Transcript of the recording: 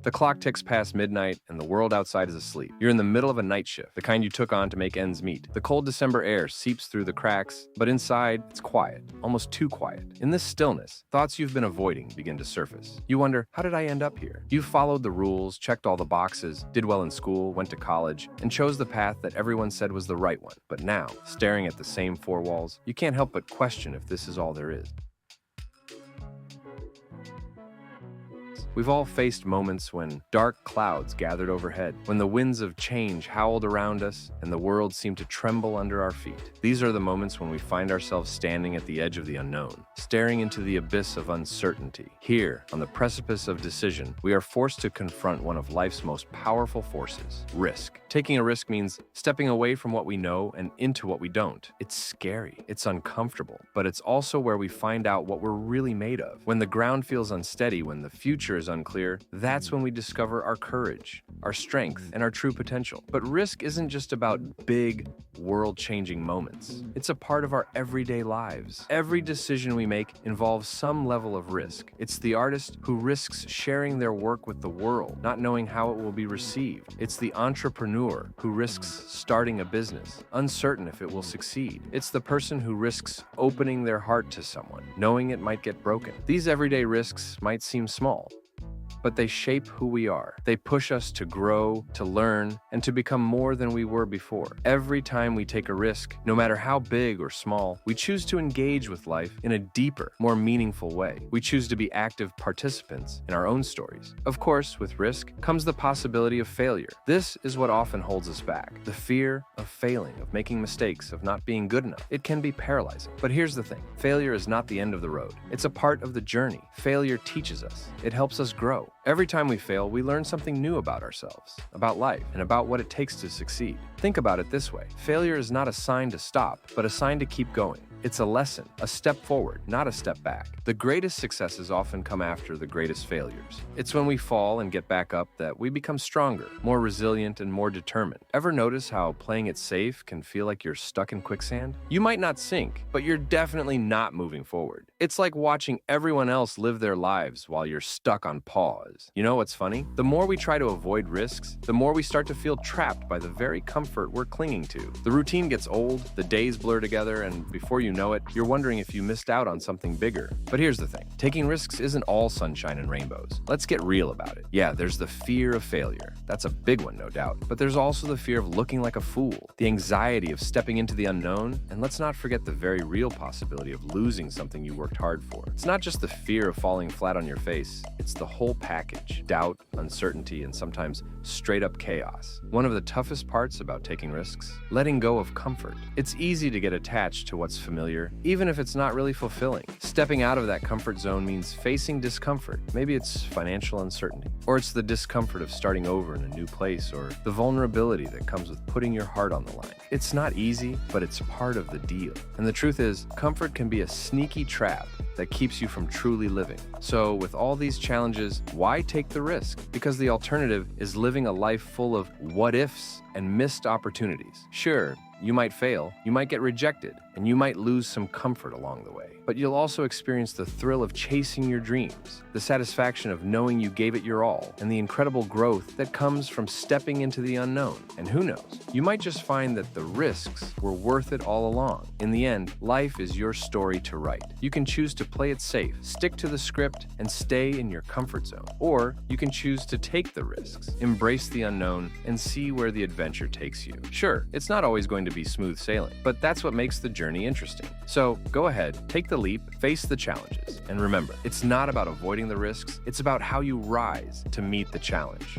The clock ticks past midnight and the world outside is asleep. You're in the middle of a night shift, the kind you took on to make ends meet. The cold December air seeps through the cracks, but inside, it's quiet, almost too quiet. In this stillness, thoughts you've been avoiding begin to surface. You wonder, how did I end up here? You followed the rules, checked all the boxes, did well in school, went to college, and chose the path that everyone said was the right one. But now, staring at the same four walls, you can't help but question if this is all there is. We've all faced moments when dark clouds gathered overhead, when the winds of change howled around us and the world seemed to tremble under our feet. These are the moments when we find ourselves standing at the edge of the unknown, staring into the abyss of uncertainty. Here, on the precipice of decision, we are forced to confront one of life's most powerful forces, risk. Taking a risk means stepping away from what we know and into what we don't. It's scary, it's uncomfortable, but it's also where we find out what we're really made of. When the ground feels unsteady, when the future is unclear, that's when we discover our courage, our strength, and our true potential. But risk isn't just about big, world-changing moments. It's a part of our everyday lives. Every decision we make involves some level of risk. It's the artist who risks sharing their work with the world, not knowing how it will be received. It's the entrepreneur who risks starting a business, uncertain if it will succeed. It's the person who risks opening their heart to someone, knowing it might get broken. These everyday risks might seem small, but they shape who we are. They push us to grow, to learn, and to become more than we were before. Every time we take a risk, no matter how big or small, we choose to engage with life in a deeper, more meaningful way. We choose to be active participants in our own stories. Of course, with risk comes the possibility of failure. This is what often holds us back. The fear of failing, of making mistakes, of not being good enough. It can be paralyzing. But here's the thing. Failure is not the end of the road. It's a part of the journey. Failure teaches us. It helps us grow. Every time we fail, we learn something new about ourselves, about life, and about what it takes to succeed. Think about it this way. Failure is not a sign to stop, but a sign to keep going. It's a lesson, a step forward, not a step back. The greatest successes often come after the greatest failures. It's when we fall and get back up that we become stronger, more resilient, and more determined. Ever notice how playing it safe can feel like you're stuck in quicksand? You might not sink, but you're definitely not moving forward. It's like watching everyone else live their lives while you're stuck on pause. You know what's funny? The more we try to avoid risks, the more we start to feel trapped by the very comfort we're clinging to. The routine gets old, the days blur together, and before you know it, you're wondering if you missed out on something bigger. But here's the thing. Taking risks isn't all sunshine and rainbows. Let's get real about it. Yeah, there's the fear of failure. That's a big one, no doubt. But there's also the fear of looking like a fool, the anxiety of stepping into the unknown, and let's not forget the very real possibility of losing something you worked hard for. It's not just the fear of falling flat on your face, it's the whole package. Doubt, uncertainty, and sometimes straight up chaos. One of the toughest parts about taking risks? Letting go of comfort. It's easy to get attached to what's familiar, even if it's not really fulfilling. Stepping out of that comfort zone means facing discomfort. Maybe it's financial uncertainty, or it's the discomfort of starting over in a new place, or the vulnerability that comes with putting your heart on the line. It's not easy, but it's part of the deal. And the truth is, comfort can be a sneaky trap that keeps you from truly living. So with all these challenges, why take the risk? Because the alternative is living a life full of what ifs and missed opportunities. Sure, you might fail, you might get rejected, and you might lose some comfort along the way. But you'll also experience the thrill of chasing your dreams, the satisfaction of knowing you gave it your all, and the incredible growth that comes from stepping into the unknown. And who knows, you might just find that the risks were worth it all along. In the end, life is your story to write. You can choose to play it safe, stick to the script, and stay in your comfort zone. Or you can choose to take the risks, embrace the unknown, and see where the adventure takes you. Sure, it's not always going to be smooth sailing, but that's what makes the journey interesting. So go ahead, take the leap, face the challenges, and remember, it's not about avoiding the risks, it's about how you rise to meet the challenge.